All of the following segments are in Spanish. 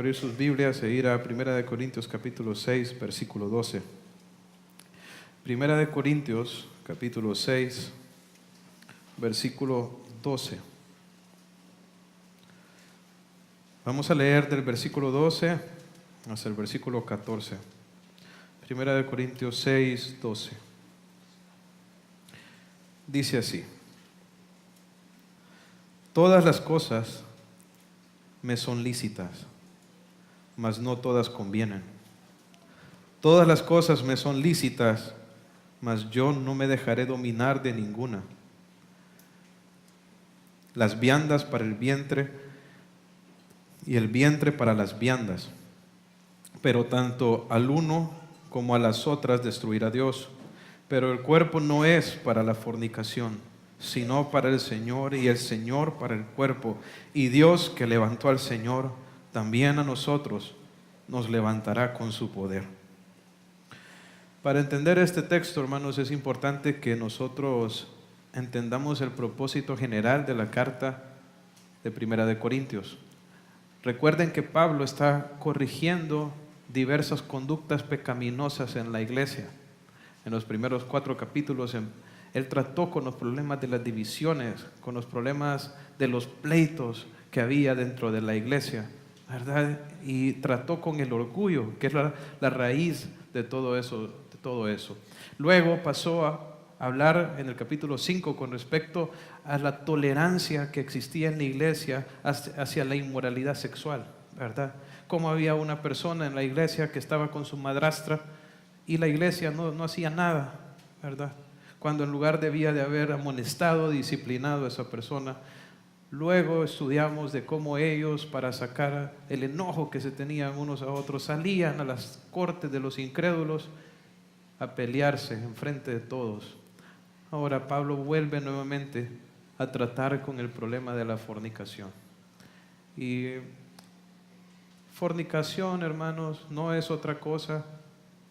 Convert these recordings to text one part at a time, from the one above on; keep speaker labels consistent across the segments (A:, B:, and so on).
A: abrir sus Biblias e ir a 1 Corintios capítulo 6, versículo 12. 1 Corintios capítulo 6, versículo 12. Vamos a leer del versículo 12 hasta el versículo 14. 1 Corintios 6, 12. Dice así: todas las cosas me son lícitas, mas no todas convienen. Todas las cosas me son lícitas, mas yo no me dejaré dominar de ninguna. Las viandas para el vientre y el vientre para las viandas, pero tanto al uno como a las otras destruirá Dios. Pero el cuerpo no es para la fornicación, sino para el Señor, y el Señor para el cuerpo. Y Dios, que levantó al Señor, también a nosotros nos levantará con su poder. Para entender este texto, hermanos, es importante que nosotros entendamos el propósito general de la carta de 1 Corintios. Recuerden que Pablo está corrigiendo diversas conductas pecaminosas en la iglesia. En los primeros 4 capítulos, él trató con los problemas de las divisiones, con los problemas de los pleitos que había dentro de la iglesia, ¿verdad? Y trató con el orgullo, que es la raíz de todo eso. Luego pasó a hablar en el capítulo 5 con respecto a la tolerancia que existía en la iglesia hacia la inmoralidad sexual, ¿verdad? Como había una persona en la iglesia que estaba con su madrastra y la iglesia no hacía nada, ¿verdad? Cuando en lugar debía de haber amonestado, disciplinado a esa persona. Luego estudiamos de cómo ellos, para sacar el enojo que se tenían unos a otros, salían a las cortes de los incrédulos a pelearse en frente de todos. Ahora Pablo vuelve nuevamente a tratar con el problema de la fornicación. Y fornicación, hermanos, no es otra cosa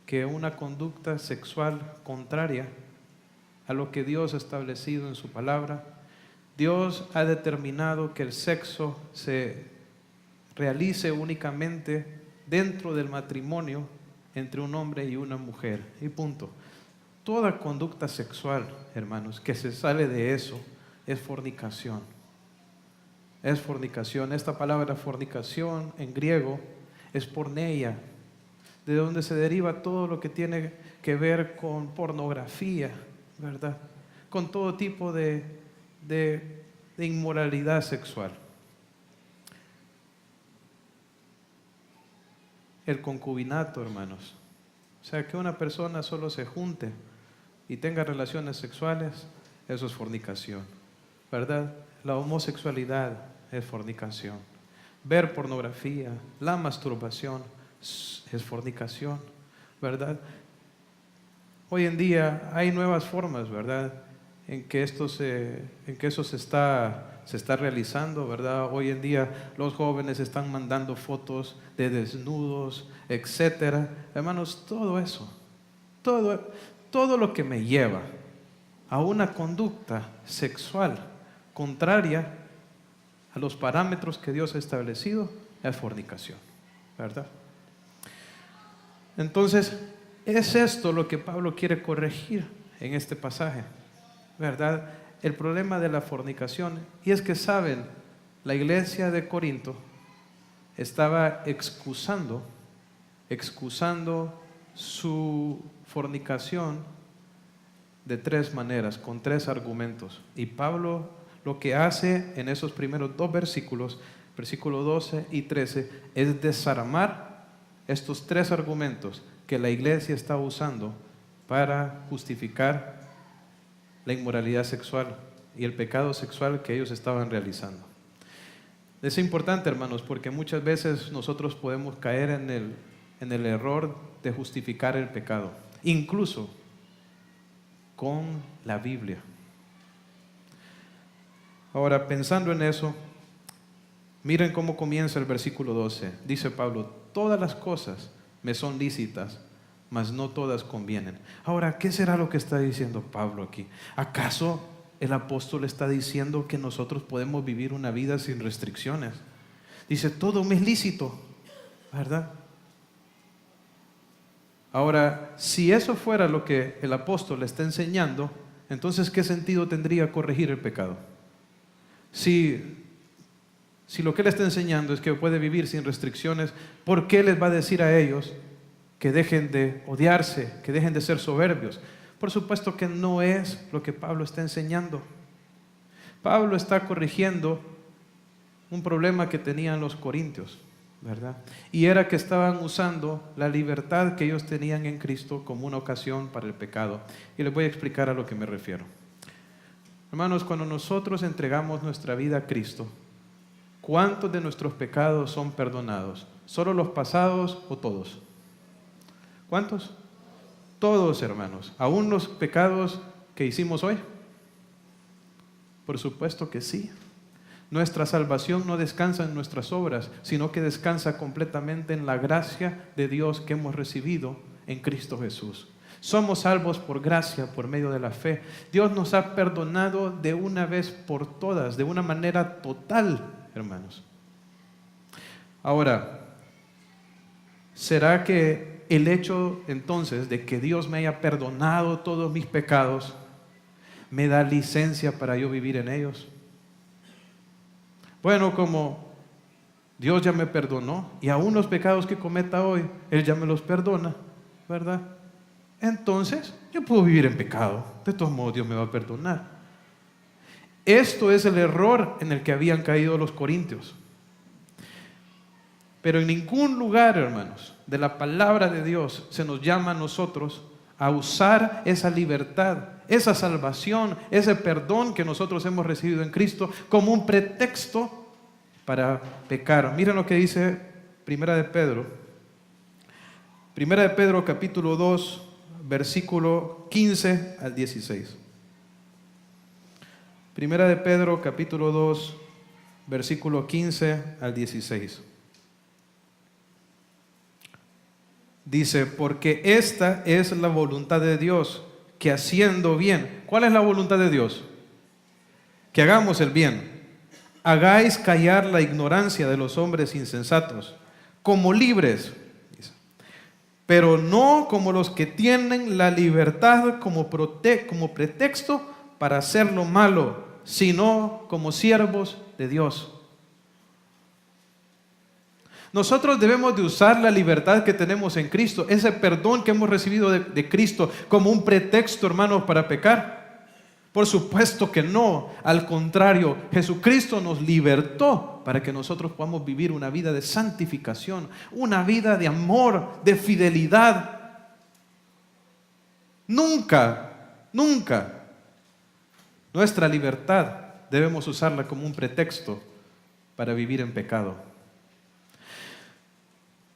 A: que una conducta sexual contraria a lo que Dios ha establecido en su palabra. Dios ha determinado que el sexo se realice únicamente dentro del matrimonio entre un hombre y una mujer, y punto. Toda conducta sexual, hermanos, que se sale de eso es fornicación. Es fornicación. Esta palabra fornicación en griego es porneia, de donde se deriva todo lo que tiene que ver con pornografía, ¿verdad? Con todo tipo de inmoralidad sexual. El concubinato, hermanos, o sea, que una persona solo se junte y tenga relaciones sexuales, eso es fornicación, ¿verdad? La homosexualidad es fornicación. Ver pornografía, la masturbación es fornicación, ¿verdad? Hoy en día hay nuevas formas, ¿verdad?, en que eso se está realizando, ¿verdad? Hoy en día los jóvenes están mandando fotos de desnudos, etcétera. Hermanos, todo eso, todo lo que me lleva a una conducta sexual contraria a los parámetros que Dios ha establecido es fornicación, ¿verdad? Entonces, es esto lo que Pablo quiere corregir en este pasaje, ¿verdad? El problema de la fornicación. Y es que, saben, la iglesia de Corinto estaba excusando su fornicación de 3 maneras, con 3 argumentos. Y Pablo lo que hace en esos primeros 2 versículos, versículos 12 y 13, es desarmar estos 3 argumentos que la iglesia está usando para justificar la inmoralidad sexual y el pecado sexual que ellos estaban realizando. Es importante, hermanos, porque muchas veces nosotros podemos caer en el error de justificar el pecado, incluso con la Biblia. Ahora, pensando en eso, miren cómo comienza el versículo 12. Dice Pablo: todas las cosas me son lícitas, mas no todas convienen. Ahora, ¿qué será lo que está diciendo Pablo aquí? ¿Acaso el apóstol está diciendo que nosotros podemos vivir una vida sin restricciones? Dice: todo me es lícito, ¿verdad? Ahora, si eso fuera lo que el apóstol le está enseñando, entonces ¿qué sentido tendría corregir el pecado? Si lo que él está enseñando es que puede vivir sin restricciones, ¿por qué les va a decir a ellos que dejen de odiarse, que dejen de ser soberbios? Por supuesto que no es lo que Pablo está enseñando. Pablo está corrigiendo un problema que tenían los corintios, ¿verdad? Y era que estaban usando la libertad que ellos tenían en Cristo como una ocasión para el pecado. Y les voy a explicar a lo que me refiero. Hermanos, cuando nosotros entregamos nuestra vida a Cristo, ¿cuántos de nuestros pecados son perdonados? ¿Solo los pasados o todos? ¿Cuántos? Todos, hermanos. ¿Aún los pecados que hicimos hoy? Por supuesto que sí. Nuestra salvación no descansa en nuestras obras, sino que descansa completamente en la gracia de Dios que hemos recibido en Cristo Jesús. Somos salvos por gracia, por medio de la fe. Dios nos ha perdonado de una vez por todas, de una manera total, hermanos. Ahora, ¿será que el hecho entonces de que Dios me haya perdonado todos mis pecados me da licencia para yo vivir en ellos? Bueno, como Dios ya me perdonó y aún los pecados que cometa hoy, Él ya me los perdona, ¿verdad? Entonces, yo puedo vivir en pecado. De todos modos, Dios me va a perdonar. Esto es el error en el que habían caído los corintios. Pero en ningún lugar, hermanos, de la palabra de Dios se nos llama a nosotros a usar esa libertad, esa salvación, ese perdón que nosotros hemos recibido en Cristo como un pretexto para pecar. Miren lo que dice Primera de Pedro. Primera de Pedro capítulo 2, versículo 15 al 16. Primera de Pedro capítulo 2, versículo 15 al 16. Dice, porque esta es la voluntad de Dios, que haciendo bien. ¿Cuál es la voluntad de Dios? Que hagamos el bien. Hagáis callar la ignorancia de los hombres insensatos, como libres, pero no como los que tienen la libertad como pretexto para hacer lo malo, sino como siervos de Dios. Nosotros debemos de usar la libertad que tenemos en Cristo, ese perdón que hemos recibido de Cristo, como un pretexto, hermanos, para pecar. Por supuesto que no. Al contrario, Jesucristo nos libertó para que nosotros podamos vivir una vida de santificación, una vida de amor, de fidelidad. Nunca nuestra libertad debemos usarla como un pretexto para vivir en pecado.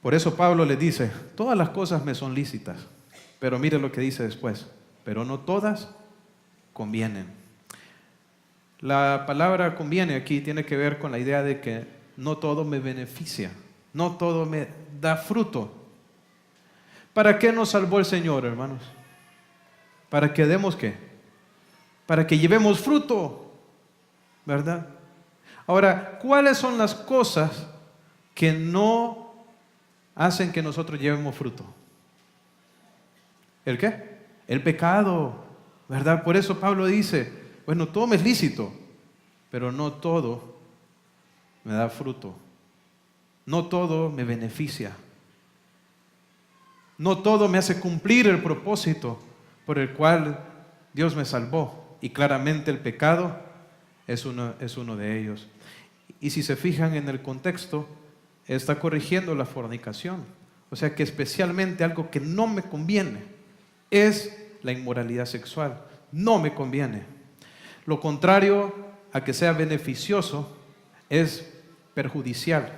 A: Por eso Pablo le dice, todas las cosas me son lícitas, pero mire lo que dice después, pero no todas convienen. La palabra conviene aquí tiene que ver con la idea de que no todo me beneficia, no todo me da fruto. ¿Para qué nos salvó el Señor, hermanos? ¿Para que demos qué? Para que llevemos fruto, ¿verdad? Ahora, ¿cuáles son las cosas que no hacen que nosotros llevemos fruto? ¿El qué? El pecado, ¿verdad? Por eso Pablo dice, bueno, todo me es lícito, pero no todo me da fruto. No todo me beneficia. No todo me hace cumplir el propósito por el cual Dios me salvó. Y claramente el pecado es uno de ellos. Y si se fijan en el contexto, está corrigiendo la fornicación. O sea que especialmente algo que no me conviene es la inmoralidad sexual. No me conviene. Lo contrario a que sea beneficioso es perjudicial.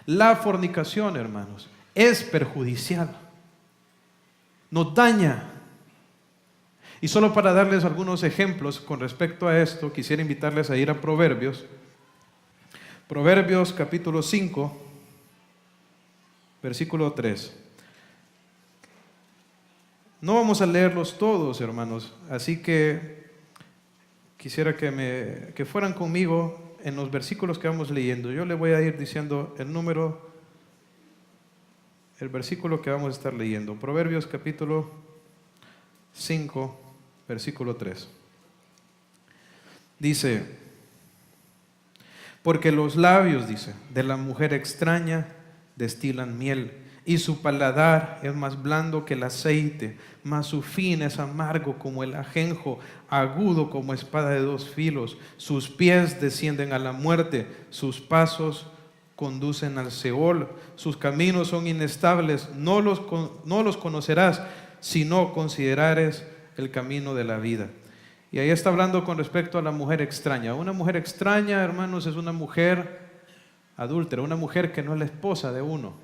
A: La fornicación, hermanos, es perjudicial. Nos daña. Y solo para darles algunos ejemplos con respecto a esto, quisiera invitarles a ir a Proverbios. Proverbios capítulo 5, versículo 3. No vamos a leerlos todos, hermanos, así que quisiera que fueran conmigo en los versículos que vamos leyendo. Yo le voy a ir diciendo el número el versículo que vamos a estar leyendo. Proverbios capítulo 5, versículo 3. Dice, porque los labios, dice, de la mujer extraña destilan miel, y su paladar es más blando que el aceite, mas su fin es amargo como el ajenjo, agudo como espada de dos filos. Sus pies descienden a la muerte, sus pasos conducen al Seol, sus caminos son inestables, no los conocerás si no considerares el camino de la vida. Y ahí está hablando con respecto a la mujer extraña. Una mujer extraña, hermanos, es una mujer adúltera, una mujer que no es la esposa de uno,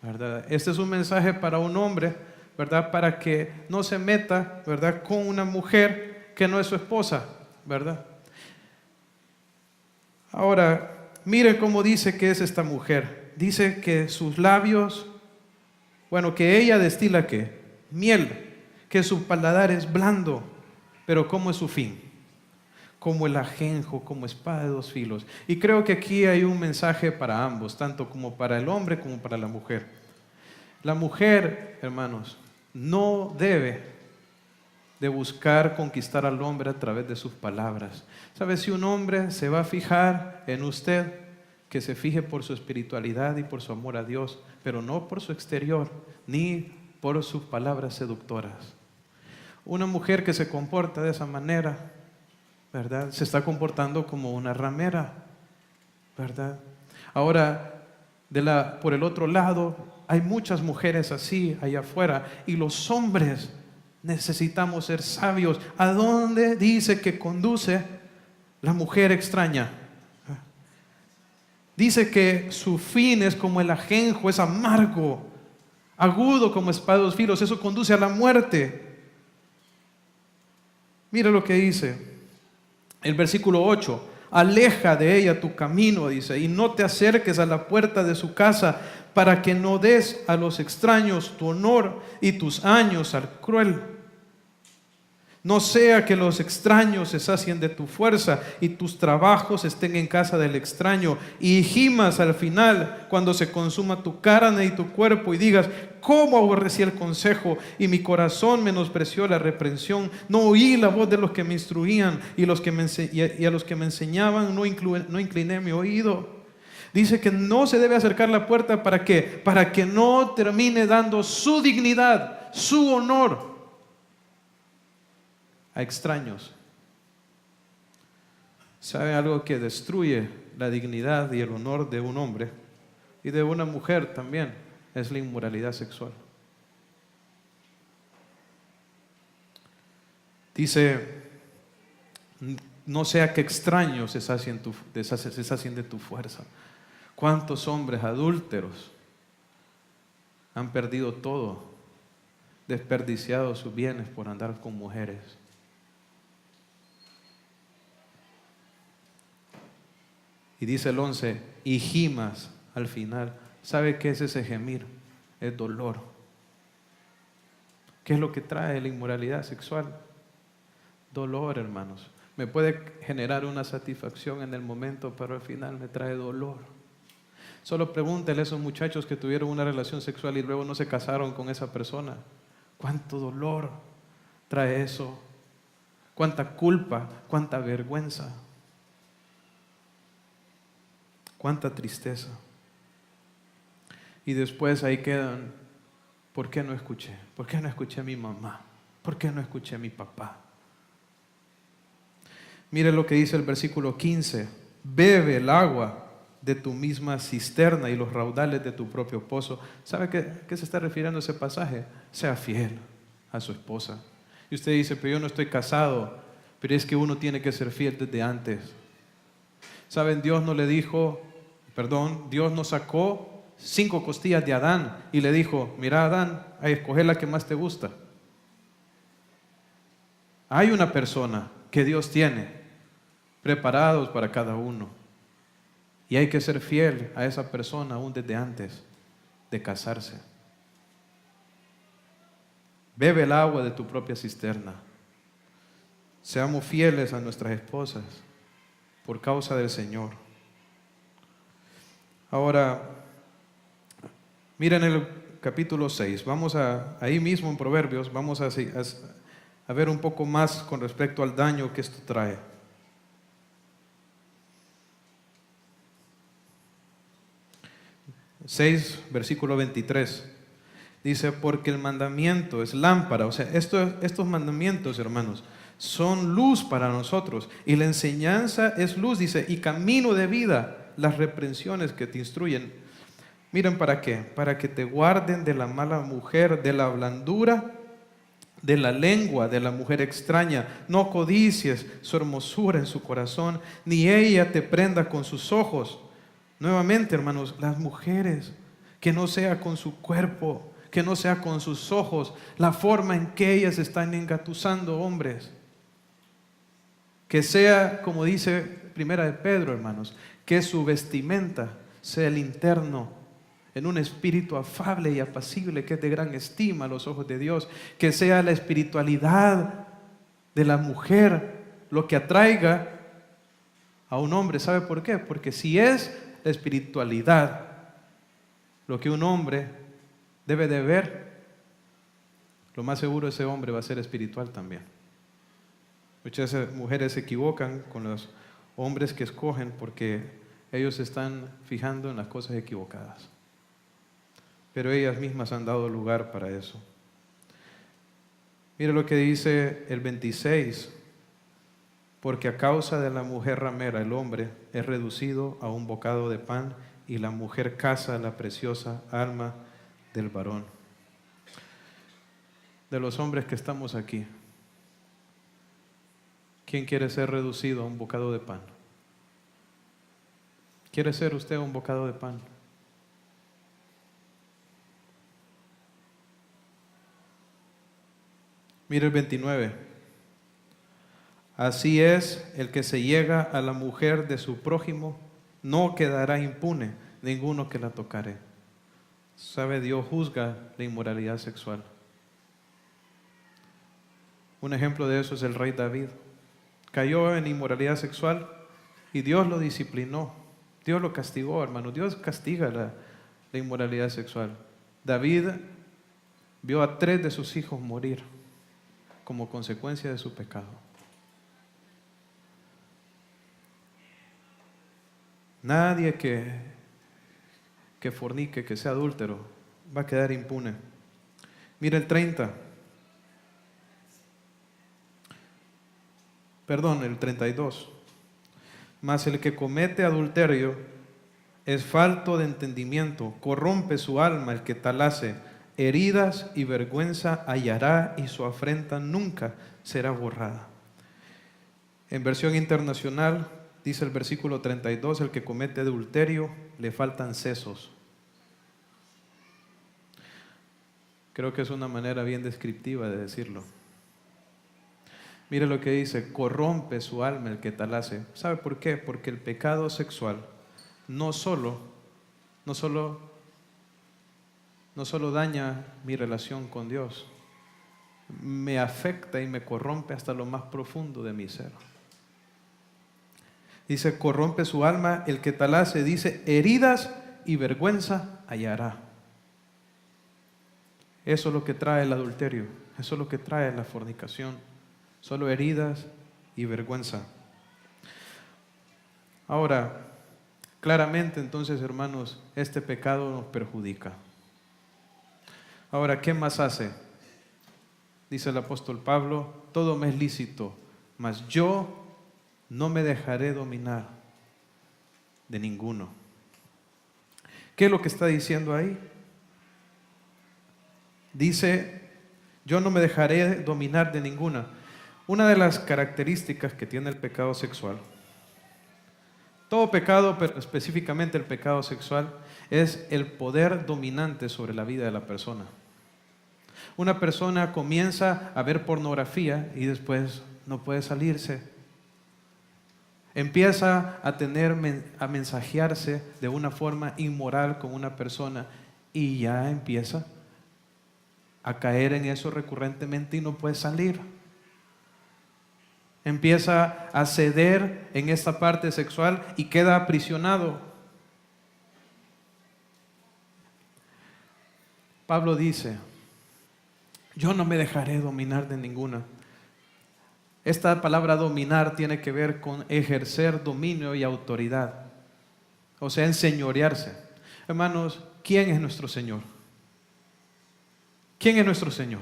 A: ¿verdad? Este es un mensaje para un hombre, ¿verdad? Para que no se meta, ¿verdad?, con una mujer que no es su esposa, ¿verdad? Ahora, mire cómo dice que es esta mujer. Dice que sus labios, bueno, que ella destila ¿qué? Miel, que su paladar es blando, pero ¿cómo es su fin? Como el ajenjo, como espada de dos filos. Y creo que aquí hay un mensaje para ambos, tanto como para el hombre como para la mujer. La mujer, hermanos, no debe de buscar conquistar al hombre a través de sus palabras. ¿Sabe? Si un hombre se va a fijar en usted, que se fije por su espiritualidad y por su amor a Dios, pero no por su exterior, ni por sus palabras seductoras. Una mujer que se comporta de esa manera, ¿verdad?, se está comportando como una ramera, ¿verdad? Ahora, por el otro lado, hay muchas mujeres así allá afuera, y los hombres necesitamos ser sabios. ¿A dónde dice que conduce la mujer extraña? Dice que su fin es como el ajenjo, es amargo, agudo como espada de dos filos. Eso conduce a la muerte. Mira lo que dice el versículo 8. Aleja de ella tu camino, dice, y no te acerques a la puerta de su casa, para que no des a los extraños tu honor y tus años al cruel. No sea que los extraños se sacien de tu fuerza y tus trabajos estén en casa del extraño, y gimas al final cuando se consuma tu carne y tu cuerpo, y digas, ¿cómo aborrecí el consejo y mi corazón menospreció la reprensión? No oí la voz de los que me instruían, y a los que me enseñaban no incliné mi oído. Dice que no se debe acercar la puerta. ¿Para qué? Para que no termine dando su dignidad, su honor a extraños. ¿Sabe algo que destruye la dignidad y el honor de un hombre y de una mujer también? Es la inmoralidad sexual. Dice, no sea que extraños se sacien de tu fuerza. ¿Cuántos hombres adúlteros han perdido todo, desperdiciado sus bienes por andar con mujeres? Y dice el 11, y gimas al final. ¿Sabe qué es ese gemir? Es dolor. ¿Qué es lo que trae la inmoralidad sexual? Dolor, hermanos. Me puede generar una satisfacción en el momento, pero al final me trae dolor. Solo pregúntele a esos muchachos que tuvieron una relación sexual y luego no se casaron con esa persona. ¿Cuánto dolor trae eso? ¿Cuánta culpa? ¿Cuánta vergüenza? ¿Cuánta tristeza? Y después ahí quedan, ¿por qué no escuché? ¿Por qué no escuché a mi mamá? ¿Por qué no escuché a mi papá? Mire lo que dice el versículo 15. Bebe el agua de tu misma cisterna y los raudales de tu propio pozo. ¿Sabe qué se está refiriendo a ese pasaje? Sea fiel a su esposa. Y usted dice, pero yo no estoy casado. Pero es que uno tiene que ser fiel desde antes. ¿Saben? Dios nos sacó 5 costillas de Adán y le dijo, mira Adán, escoge la que más te gusta. Hay una persona que Dios tiene preparados para cada uno, y hay que ser fiel a esa persona aún desde antes de casarse. Bebe el agua de tu propia cisterna. Seamos fieles a nuestras esposas por causa del Señor. Ahora, Miren el capítulo 6. Vamos ahí mismo en Proverbios, vamos a ver un poco más con respecto al daño que esto trae. 6, versículo 23. Dice, porque el mandamiento es lámpara. O sea, estos mandamientos, hermanos, son luz para nosotros. Y la enseñanza es luz, dice, y camino de vida, las reprensiones que te instruyen. Miren, ¿para qué? Para que te guarden de la mala mujer, de la blandura, de la lengua de la mujer extraña. No codicies su hermosura en su corazón, ni ella te prenda con sus ojos. Nuevamente, hermanos, las mujeres, que no sea con su cuerpo, que no sea con sus ojos, la forma en que ellas están engatusando hombres. Que sea, como dice Primera de Pedro, hermanos, que su vestimenta sea el interno, en un espíritu afable y apacible, que es de gran estima a los ojos de Dios. Que sea la espiritualidad de la mujer lo que atraiga a un hombre. ¿Sabe por qué? Porque si es la espiritualidad lo que un hombre debe de ver, lo más seguro ese hombre va a ser espiritual también. Muchas mujeres se equivocan con los hombres que escogen porque ellos se están fijando en las cosas equivocadas. Pero ellas mismas han dado lugar para eso. Mire lo que dice el 26. Porque a causa de la mujer ramera el hombre es reducido a un bocado de pan, y la mujer caza la preciosa alma del varón. De los hombres que estamos aquí, ¿quién quiere ser reducido a un bocado de pan? ¿Quiere ser usted un bocado de pan? Mire el 29. Así es, el que se llega a la mujer de su prójimo no quedará impune ninguno que la tocare. Sabe, Dios juzga la inmoralidad sexual. Un ejemplo de eso es el rey David. Cayó en inmoralidad sexual y Dios lo disciplinó. Dios lo castigó, hermano. Dios castiga la inmoralidad sexual. David vio a 3 de sus hijos morir como consecuencia de su pecado. Nadie que fornique, que sea adúltero, va a quedar impune. Mira el 30. Perdón, el 32. Mas el que comete adulterio es falto de entendimiento, corrompe su alma el que tal hace. Heridas y vergüenza hallará, y su afrenta nunca será borrada. En versión internacional dice el versículo 32, el que comete adulterio le faltan sesos. Creo que es una manera bien descriptiva de decirlo. Mire lo que dice, corrompe su alma el que tal hace. ¿Sabe por qué? Porque el pecado sexual no solo daña mi relación con Dios, me afecta y me corrompe hasta lo más profundo de mi ser. Dice, corrompe su alma el que tal hace, dice, heridas y vergüenza hallará. Eso es lo que trae el adulterio, eso es lo que trae la fornicación, solo heridas y vergüenza. Ahora, claramente entonces, hermanos, este pecado nos perjudica. Ahora, ¿qué más hace? Dice el apóstol Pablo, todo me es lícito, mas yo no me dejaré dominar de ninguno. ¿Qué es lo que está diciendo ahí? Dice, yo no me dejaré dominar de ninguna. Una de las características que tiene el pecado sexual, todo pecado, pero específicamente el pecado sexual, es el poder dominante sobre la vida de la persona. Una persona comienza a ver pornografía y después no puede salirse. Empieza a mensajearse de una forma inmoral con una persona y ya empieza a caer en eso recurrentemente y no puede salir. Empieza a ceder en esta parte sexual y queda aprisionado. Pablo dice, yo no me dejaré dominar de ninguna. Esta palabra dominar tiene que ver con ejercer dominio y autoridad. O sea, enseñorearse. Hermanos, ¿quién es nuestro Señor? ¿Quién es nuestro Señor?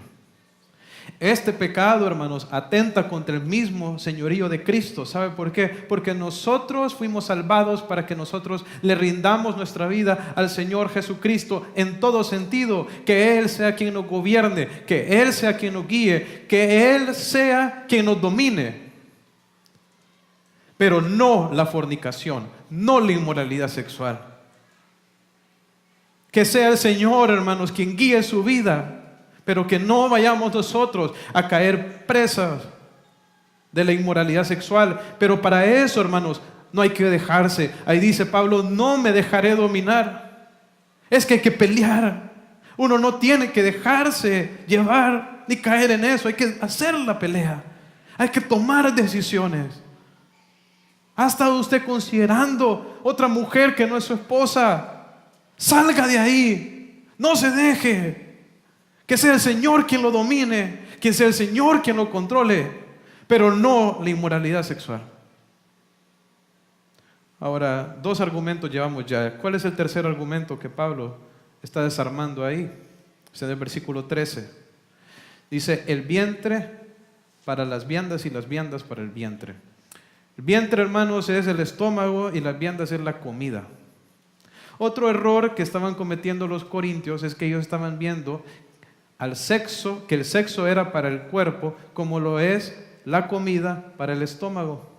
A: Este pecado, hermanos, atenta contra el mismo señorío de Cristo. ¿Sabe por qué? Porque nosotros fuimos salvados para que nosotros le rindamos nuestra vida al Señor Jesucristo en todo sentido. Que Él sea quien nos gobierne, que Él sea quien nos guíe, que Él sea quien nos domine. Pero no la fornicación, no la inmoralidad sexual. Que sea el Señor, hermanos, quien guíe su vida. Pero que no vayamos nosotros a caer presas de la inmoralidad sexual. Pero para eso, hermanos, no hay que dejarse. Ahí dice Pablo, no me dejaré dominar. Es que hay que pelear. Uno no tiene que dejarse llevar ni caer en eso. Hay que hacer la pelea. Hay que tomar decisiones. ¿Ha estado usted considerando otra mujer que no es su esposa? Salga de ahí. No se deje. Que sea el Señor quien lo domine, que sea el Señor quien lo controle, pero no la inmoralidad sexual. Ahora, 2 argumentos llevamos ya. ¿Cuál es el tercer argumento que Pablo está desarmando ahí? Es en el versículo 13. Dice, el vientre para las viandas y las viandas para el vientre. El vientre, hermanos, es el estómago y las viandas es la comida. Otro error que estaban cometiendo los corintios es que ellos estaban viendo al sexo, que el sexo era para el cuerpo, como lo es la comida para el estómago.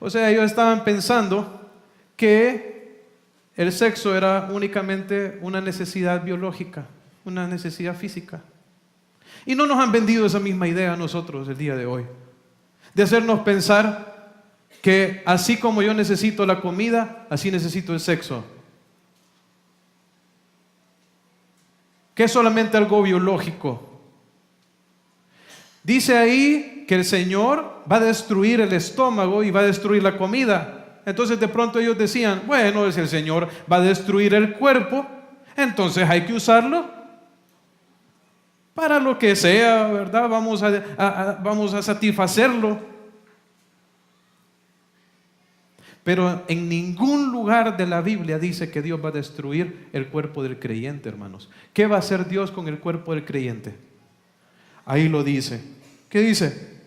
A: O sea, ellos estaban pensando que el sexo era únicamente una necesidad biológica, una necesidad física. Y no nos han vendido esa misma idea a nosotros el día de hoy, de hacernos pensar que así como yo necesito la comida, así necesito el sexo. Que es solamente algo biológico. Dice ahí que el Señor va a destruir el estómago y va a destruir la comida. Entonces de pronto ellos decían, bueno, si el Señor va a destruir el cuerpo, entonces hay que usarlo para lo que sea, ¿verdad? Vamos a satisfacerlo. Pero en ningún lugar de la Biblia dice que Dios va a destruir el cuerpo del creyente, hermanos. ¿Qué va a hacer Dios con el cuerpo del creyente? Ahí lo dice. ¿Qué dice?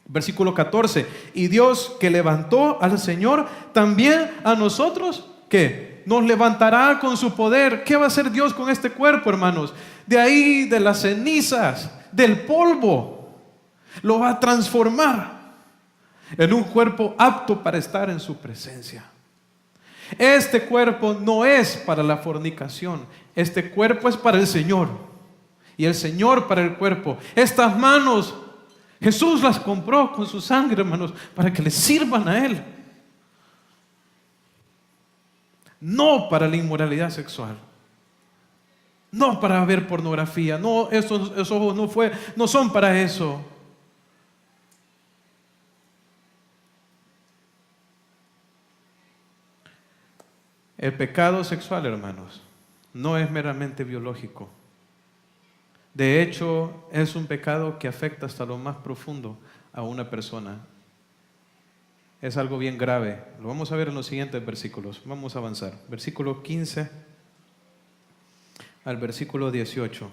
A: Versículo 14. Y Dios que levantó al Señor, también a nosotros, ¿qué? Nos levantará con su poder. ¿Qué va a hacer Dios con este cuerpo, hermanos? De ahí, de las cenizas, del polvo, lo va a transformar en un cuerpo apto para estar en su presencia. Este cuerpo no es para la fornicación. Este cuerpo es para el Señor. Y el Señor para el cuerpo. Estas manos, Jesús las compró con su sangre, hermanos, para que le sirvan a Él. No para la inmoralidad sexual. No para ver pornografía. No, esos ojos no son para eso. El pecado sexual, hermanos, no es meramente biológico. De hecho, es un pecado que afecta hasta lo más profundo a una persona. Es algo bien grave. Lo vamos a ver en los siguientes versículos. Vamos a avanzar. Versículo 15 al versículo 18.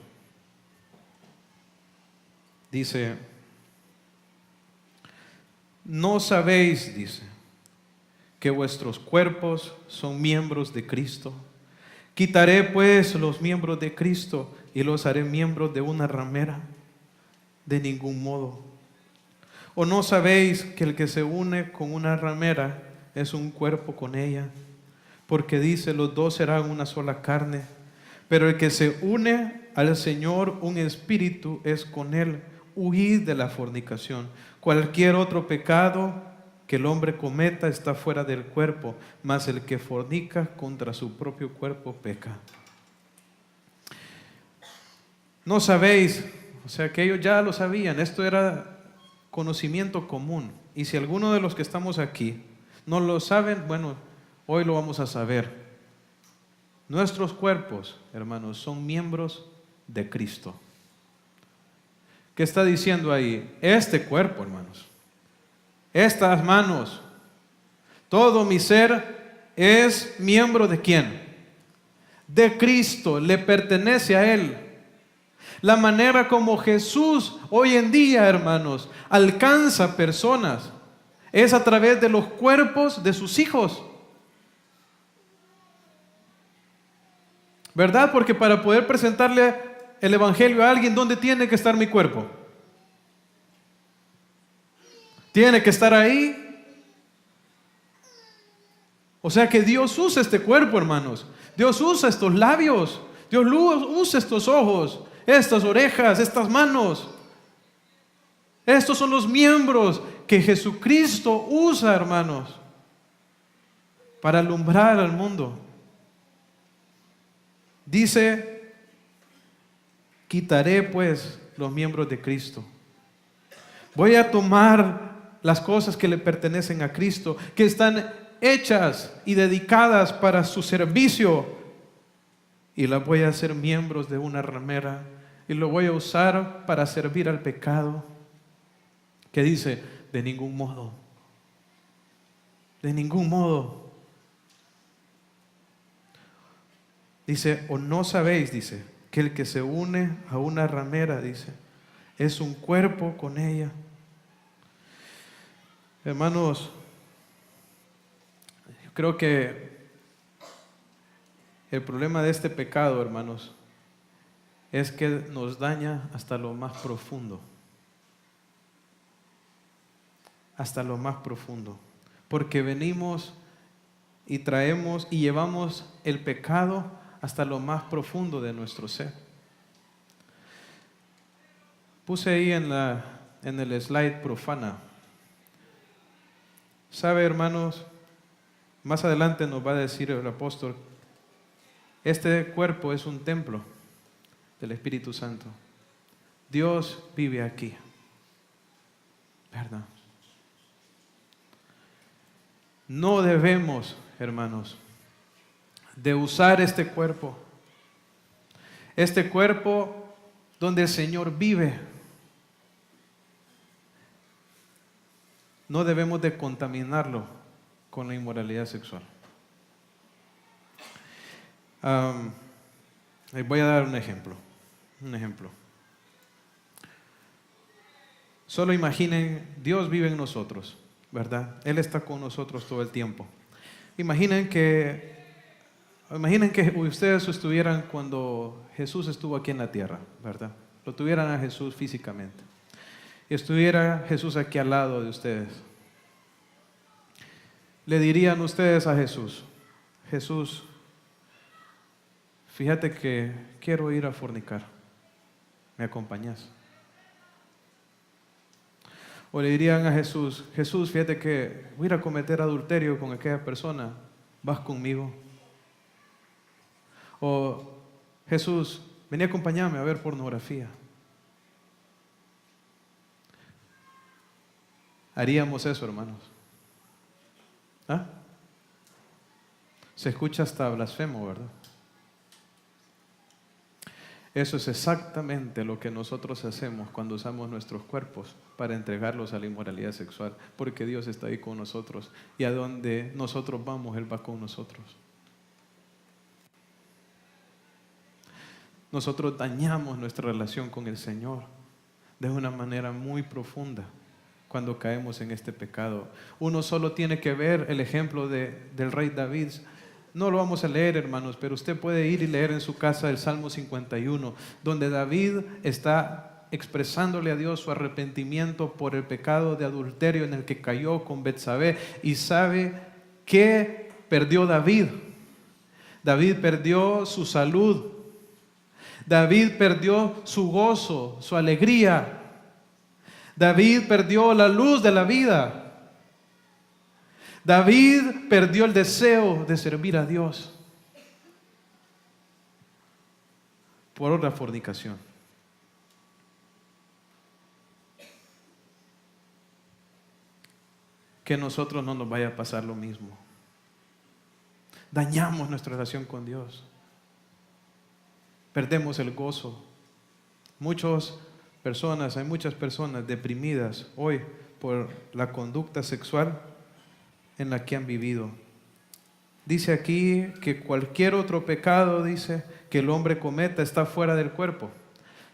A: Dice, no sabéis, dice, que vuestros cuerpos son miembros de Cristo. Quitaré pues los miembros de Cristo y los haré miembros de una ramera. De ningún modo. ¿O no sabéis que el que se une con una ramera es un cuerpo con ella? Porque dice, los dos serán una sola carne. Pero el que se une al Señor, un espíritu es con Él. Huid de la fornicación. Cualquier otro pecado que el hombre cometa está fuera del cuerpo, mas el que fornica contra su propio cuerpo peca. No sabéis, o sea que ellos ya lo sabían, esto era conocimiento común. Y si alguno de los que estamos aquí no lo saben, bueno, hoy lo vamos a saber. Nuestros cuerpos, hermanos, son miembros de Cristo. ¿Qué está diciendo ahí? Este cuerpo, hermanos, estas manos, todo mi ser es miembro ¿de quién? De Cristo, le pertenece a Él. La manera como Jesús hoy en día, hermanos, alcanza personas es a través de los cuerpos de sus hijos. ¿Verdad? Porque para poder presentarle el Evangelio a alguien, ¿dónde tiene que estar mi cuerpo? Tiene que estar ahí. O sea que Dios usa este cuerpo, hermanos. Dios usa estos labios. Dios usa estos ojos, estas orejas, estas manos. Estos son los miembros que Jesucristo usa, hermanos, para alumbrar al mundo. Dice, quitaré pues los miembros de Cristo. Voy a tomar las cosas que le pertenecen a Cristo, que están hechas y dedicadas para su servicio, y las voy a hacer miembros de una ramera y lo voy a usar para servir al pecado. Que dice, de ningún modo, de ningún modo. Dice, o no sabéis, dice, que el que se une a una ramera, dice, es un cuerpo con ella. Hermanos, yo creo que el problema de este pecado, hermanos, es que nos daña hasta lo más profundo. Hasta lo más profundo. Porque venimos y traemos y llevamos el pecado hasta lo más profundo de nuestro ser. Puse ahí en el slide profana. ¿Sabe, hermanos? Más adelante nos va a decir el apóstol, este cuerpo es un templo del Espíritu Santo. Dios vive aquí. ¿Verdad? No debemos, hermanos, de usar este cuerpo donde el Señor vive. No debemos de contaminarlo con la inmoralidad sexual. Voy a dar un ejemplo. Solo imaginen, Dios vive en nosotros, ¿verdad? Él está con nosotros todo el tiempo. Imaginen que ustedes estuvieran cuando Jesús estuvo aquí en la tierra, ¿verdad? Lo tuvieran a Jesús físicamente. Y estuviera Jesús aquí al lado de ustedes. Le dirían ustedes a Jesús, Jesús, fíjate que quiero ir a fornicar, ¿me acompañas? O le dirían a Jesús, Jesús, fíjate que voy a ir a cometer adulterio con aquella persona, ¿vas conmigo? O Jesús, vení a acompañarme a ver pornografía. ¿Haríamos eso, hermanos? ¿Ah? Se escucha hasta blasfemo, ¿verdad? Eso es exactamente lo que nosotros hacemos cuando usamos nuestros cuerpos para entregarlos a la inmoralidad sexual, porque Dios está ahí con nosotros y a donde nosotros vamos, Él va con nosotros. Nosotros dañamos nuestra relación con el Señor de una manera muy profunda cuando caemos en este pecado. Uno solo tiene que ver el ejemplo del rey David. No lo vamos a leer, hermanos, pero usted puede ir y leer en su casa el Salmo 51, donde David está expresándole a Dios su arrepentimiento por el pecado de adulterio en el que cayó con Betsabé. Y sabe que perdió David. David perdió su salud. David perdió su gozo, su alegría. David perdió la luz de la vida. David perdió el deseo de servir a Dios por otra fornicación. Que a nosotros no nos vaya a pasar lo mismo. Dañamos nuestra relación con Dios. perdemos el gozo. Hay muchas personas deprimidas hoy por la conducta sexual en la que han vivido. Dice aquí que cualquier otro pecado, dice, que el hombre cometa está fuera del cuerpo.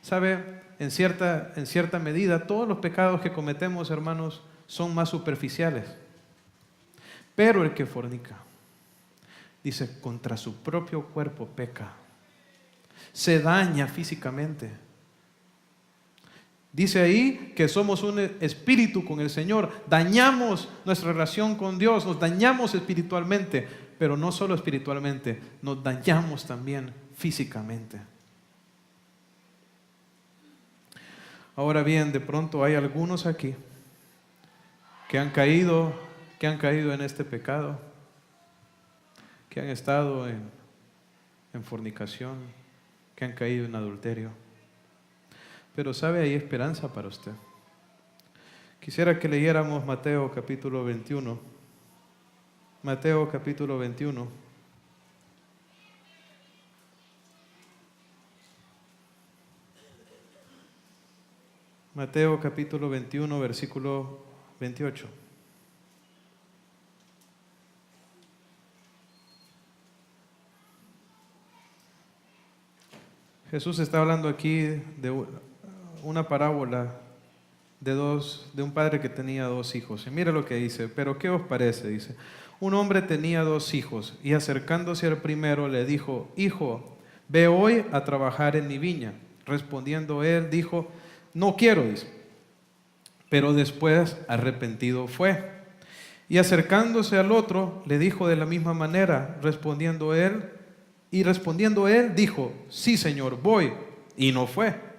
A: ¿Sabe? En cierta medida, todos los pecados que cometemos, hermanos, son más superficiales. Pero el que fornica, dice, contra su propio cuerpo peca. Se daña físicamente. Dice ahí que somos un espíritu con el Señor. Dañamos nuestra relación con Dios, nos dañamos espiritualmente, pero no solo espiritualmente, nos dañamos también físicamente. Ahora bien, de pronto hay algunos aquí que han caído en este pecado, que han estado en fornicación, que han caído en adulterio. Pero ¿sabe? Hay esperanza para usted. Quisiera que leyéramos Mateo capítulo 21. Mateo capítulo 21. Mateo capítulo 21, versículo 28. Jesús está hablando aquí de una parábola de un padre que tenía 2 hijos. Y mira lo que dice, pero ¿qué os parece? Dice, un hombre tenía 2 hijos y acercándose al primero le dijo, hijo, ve hoy a trabajar en mi viña. Respondiendo él, dijo, no quiero, dice. Pero después arrepentido fue. Y acercándose al otro, le dijo de la misma manera, respondiendo él, dijo, sí, Señor, voy. Y no fue.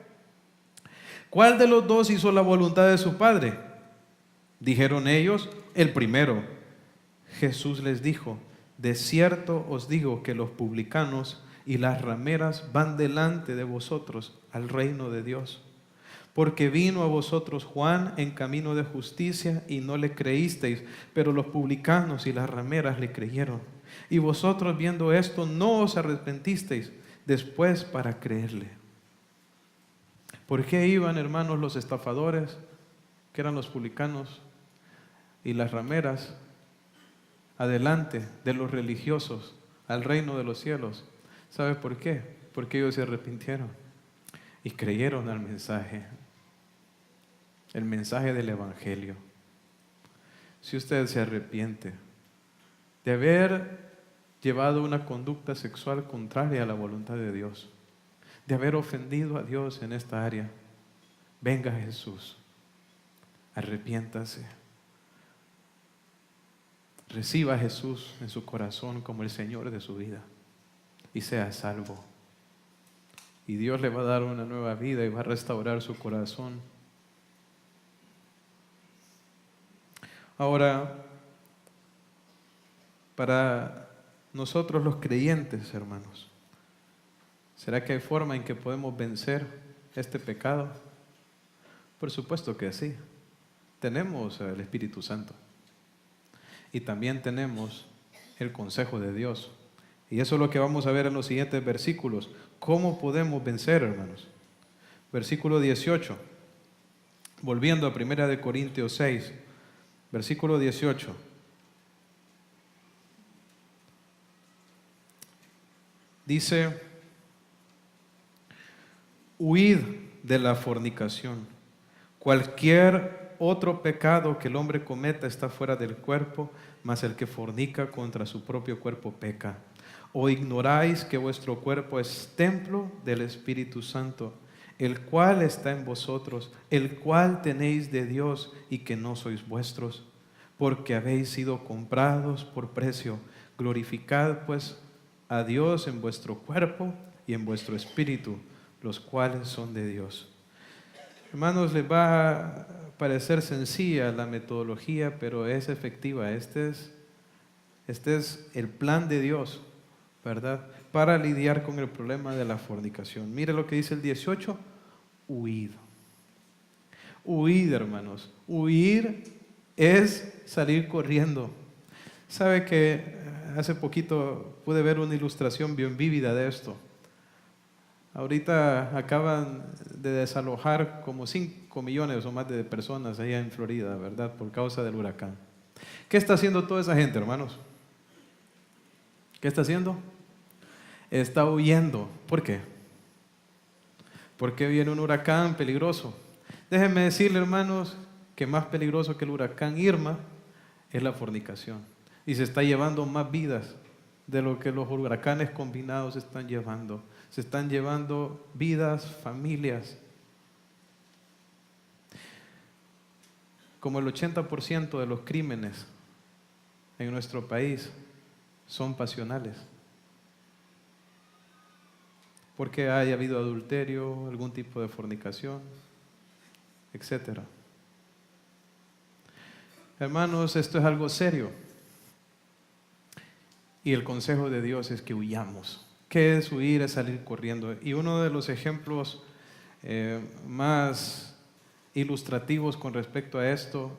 A: ¿Cuál de los 2 hizo la voluntad de su padre? Dijeron ellos, el primero. Jesús les dijo, de cierto os digo que los publicanos y las rameras van delante de vosotros al reino de Dios. Porque vino a vosotros Juan en camino de justicia y no le creísteis, pero los publicanos y las rameras le creyeron. Y vosotros viendo esto no os arrepentisteis después para creerle. ¿Por qué iban, hermanos, los estafadores, que eran los publicanos, y las rameras, adelante de los religiosos al reino de los cielos? ¿Sabe por qué? Porque ellos se arrepintieron y creyeron al mensaje. El mensaje del Evangelio. Si usted se arrepiente de haber llevado una conducta sexual contraria a la voluntad de Dios, de haber ofendido a Dios en esta área, venga Jesús, arrepiéntase, reciba a Jesús en su corazón como el Señor de su vida y sea salvo. Y Dios le va a dar una nueva vida y va a restaurar su corazón. Ahora, para nosotros los creyentes, hermanos, ¿será que hay forma en que podemos vencer este pecado? Por supuesto que sí. Tenemos el Espíritu Santo y también tenemos el consejo de Dios. Y eso es lo que vamos a ver en los siguientes versículos. ¿Cómo podemos vencer, hermanos? Versículo 18. Volviendo a 1 Corintios 6. Versículo 18. Dice, huid de la fornicación. Cualquier otro pecado que el hombre cometa está fuera del cuerpo, mas el que fornica contra su propio cuerpo peca. ¿O ignoráis que vuestro cuerpo es templo del Espíritu Santo, el cual está en vosotros, el cual tenéis de Dios y que no sois vuestros? Porque habéis sido comprados por precio. Glorificad pues a Dios en vuestro cuerpo y en vuestro espíritu, los cuales son de Dios. Hermanos, les va a parecer sencilla la metodología, pero es efectiva. Este es el plan de Dios, ¿verdad? Para lidiar con el problema de la fornicación. Mire lo que dice el 18, huid. Huid, hermanos. Huir es salir corriendo. ¿Sabe que hace poquito pude ver una ilustración bien vívida de esto? Ahorita acaban de desalojar como 5 millones o más de personas allá en Florida, ¿verdad? Por causa del huracán. ¿Qué está haciendo toda esa gente, hermanos? ¿Qué está haciendo? Está huyendo. ¿Por qué? Porque viene un huracán peligroso. Déjenme decirle, hermanos, que más peligroso que el huracán Irma es la fornicación. Y se está llevando más vidas de lo que los huracanes combinados están llevando. Se están llevando vidas, familias. Como el 80% de los crímenes en nuestro país son pasionales. Porque haya habido adulterio, algún tipo de fornicación, etc. Hermanos, esto es algo serio. Y el consejo de Dios es que huyamos. ¿Qué es huir? Es salir corriendo. Y uno de los ejemplos más ilustrativos con respecto a esto,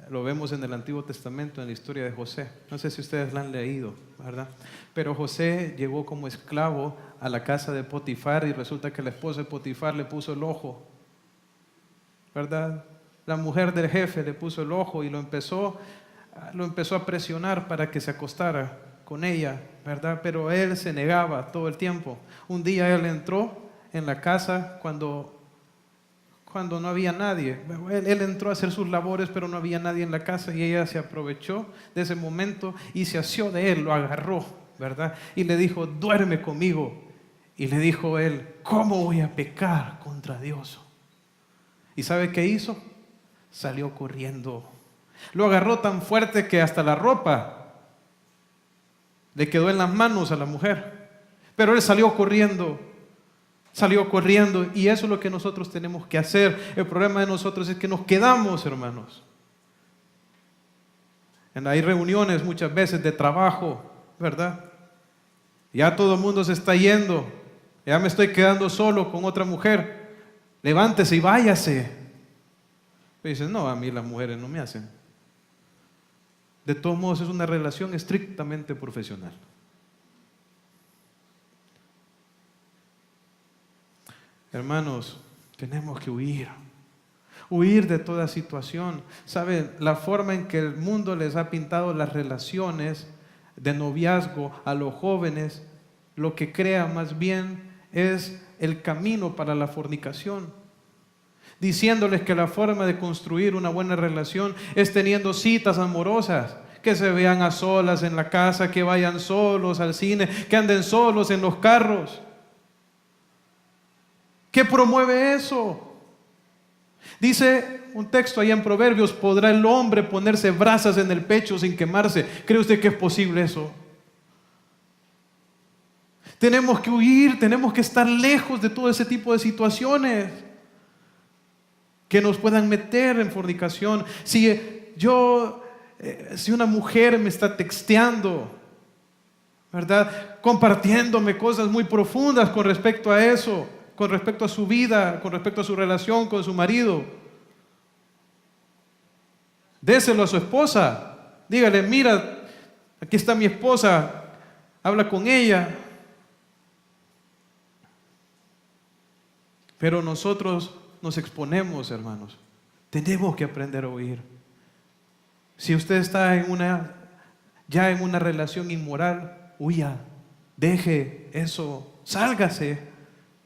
A: lo vemos en el Antiguo Testamento, en la historia de José. No sé si ustedes la han leído, ¿verdad? Pero José llegó como esclavo a la casa de Potifar y resulta que la esposa de Potifar le puso el ojo, ¿verdad? La mujer del jefe le puso el ojo y lo empezó a presionar para que se acostara con ella, ¿verdad? Pero él se negaba todo el tiempo. Un día él entró en la casa cuando no había nadie. Él entró a hacer sus labores, pero no había nadie en la casa y ella se aprovechó de ese momento y se asió de él, lo agarró, ¿verdad? Y le dijo, duerme conmigo. Y le dijo él, ¿cómo voy a pecar contra Dios? ¿Y sabe qué hizo? Salió corriendo. Lo agarró tan fuerte que hasta la ropa le quedó en las manos a la mujer. Pero él salió corriendo y eso es lo que nosotros tenemos que hacer. El problema de nosotros es que nos quedamos, hermanos. Hay reuniones muchas veces de trabajo, ¿verdad? Ya todo el mundo se está yendo, ya me estoy quedando solo con otra mujer. Levántese y váyase. Y dicen, no, a mí las mujeres no me hacen. De todos modos es una relación estrictamente profesional. Hermanos, tenemos que huir de toda situación. ¿Saben? La forma en que el mundo les ha pintado las relaciones de noviazgo a los jóvenes, lo que crea más bien es el camino para la fornicación. Diciéndoles que la forma de construir una buena relación es teniendo citas amorosas, que se vean a solas en la casa, que vayan solos al cine, que anden solos en los carros. ¿Qué promueve eso? Dice un texto allá en Proverbios, ¿podrá el hombre ponerse brasas en el pecho sin quemarse? ¿Cree usted que es posible eso? Tenemos que huir, tenemos que estar lejos de todo ese tipo de situaciones que nos puedan meter en fornicación. Si una mujer me está texteando, ¿verdad? Compartiéndome cosas muy profundas con respecto a eso, con respecto a su vida, con respecto a su relación con su marido, déselo a su esposa. Dígale, mira, aquí está mi esposa, habla con ella. Pero nosotros nos exponemos, hermanos. Tenemos que aprender a huir. Si usted está ya en una relación inmoral, huya, deje eso, sálgase,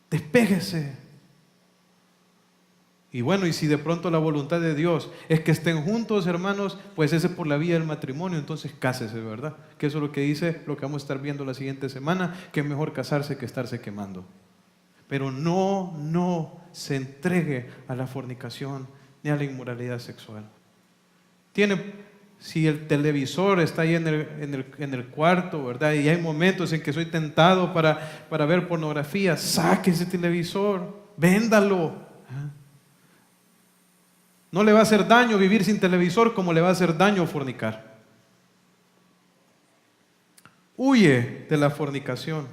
A: despéjese. Y bueno, y si de pronto la voluntad de Dios es que estén juntos, hermanos, pues ese es por la vía del matrimonio, entonces cásese, ¿verdad? Que eso es lo que dice, lo que vamos a estar viendo la siguiente semana, que es mejor casarse que estarse quemando. Pero no se entregue a la fornicación ni a la inmoralidad sexual. Si el televisor está ahí en el cuarto, ¿verdad? Y hay momentos en que soy tentado para ver pornografía, saque ese televisor, véndalo. No le va a hacer daño vivir sin televisor como le va a hacer daño fornicar. Huye de la fornicación.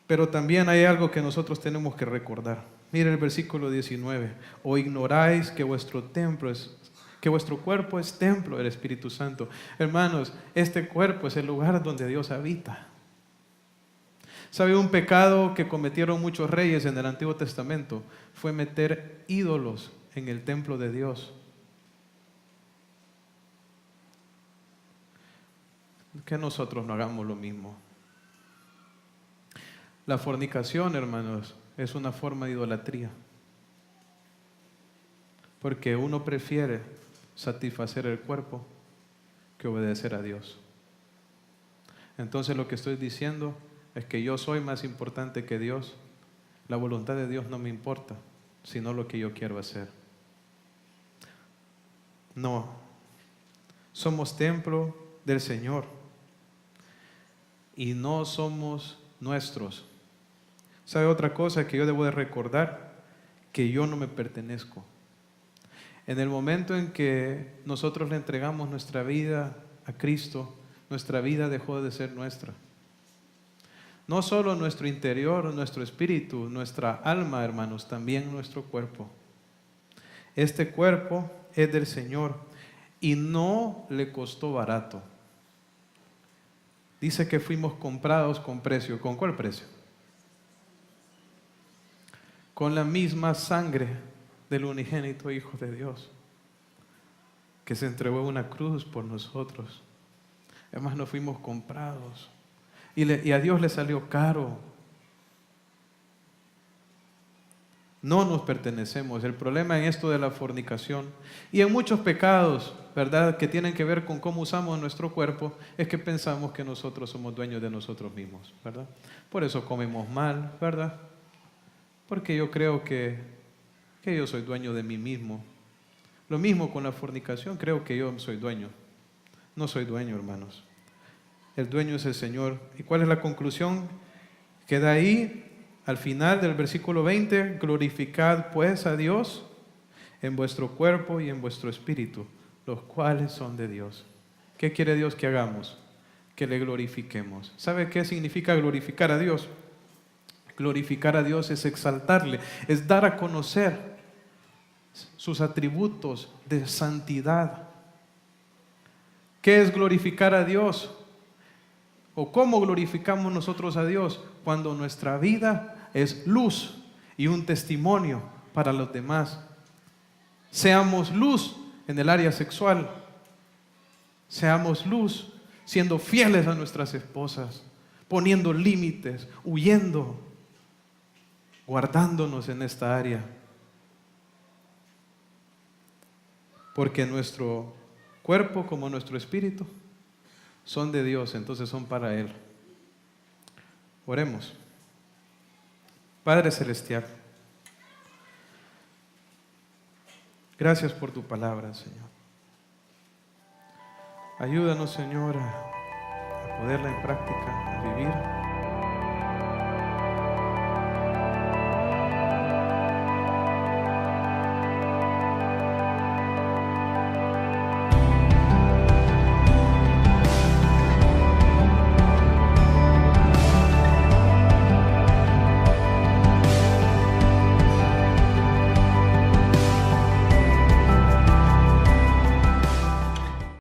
A: Pero también hay algo que nosotros tenemos que recordar. Mire el versículo 19. ¿O ignoráis que vuestro cuerpo es templo del Espíritu Santo? Hermanos, este cuerpo es el lugar donde Dios habita. ¿Sabe? Un pecado que cometieron muchos reyes en el Antiguo Testamento fue meter ídolos en el templo de Dios. Que nosotros no hagamos lo mismo. La fornicación, hermanos, es una forma de idolatría. Porque uno prefiere satisfacer el cuerpo que obedecer a Dios. Entonces lo que estoy diciendo es que yo soy más importante que Dios. La voluntad de Dios no me importa, sino lo que yo quiero hacer. No, somos templo del Señor y no somos nuestros. ¿Sabe otra cosa que yo debo de recordar? Que yo no me pertenezco. En el momento en que nosotros le entregamos nuestra vida a Cristo, nuestra vida dejó de ser nuestra. No solo nuestro interior, nuestro espíritu, nuestra alma, hermanos, también nuestro cuerpo. Este cuerpo es del Señor y no le costó barato. Dice que fuimos comprados con precio. ¿Con cuál precio? Con la misma sangre del unigénito Hijo de Dios, que se entregó en una cruz por nosotros. Además, nos fuimos comprados. Y a Dios le salió caro. No nos pertenecemos. El problema en esto de la fornicación y en muchos pecados, ¿verdad?, que tienen que ver con cómo usamos nuestro cuerpo, es que pensamos que nosotros somos dueños de nosotros mismos, ¿verdad? Por eso comemos mal, ¿verdad? Porque yo creo que yo soy dueño de mí mismo. Lo mismo con la fornicación, creo que yo soy dueño. No soy dueño, hermanos. El dueño es el Señor. ¿Y cuál es la conclusión? Queda ahí, al final del versículo 20, glorificad pues a Dios en vuestro cuerpo y en vuestro espíritu, los cuales son de Dios. ¿Qué quiere Dios que hagamos? Que le glorifiquemos. ¿Sabe qué significa glorificar a Dios? Glorificar a Dios es exaltarle, es dar a conocer sus atributos de santidad. ¿Qué es glorificar a Dios? ¿O cómo glorificamos nosotros a Dios? Cuando nuestra vida es luz y un testimonio para los demás. Seamos luz en el área sexual. Seamos luz siendo fieles a nuestras esposas, poniendo límites, huyendo, guardándonos en esta área. Porque nuestro cuerpo como nuestro espíritu son de Dios, entonces son para Él. Oremos. Padre Celestial, gracias por tu palabra, Señor. Ayúdanos, Señor, a ponerla en práctica, a vivir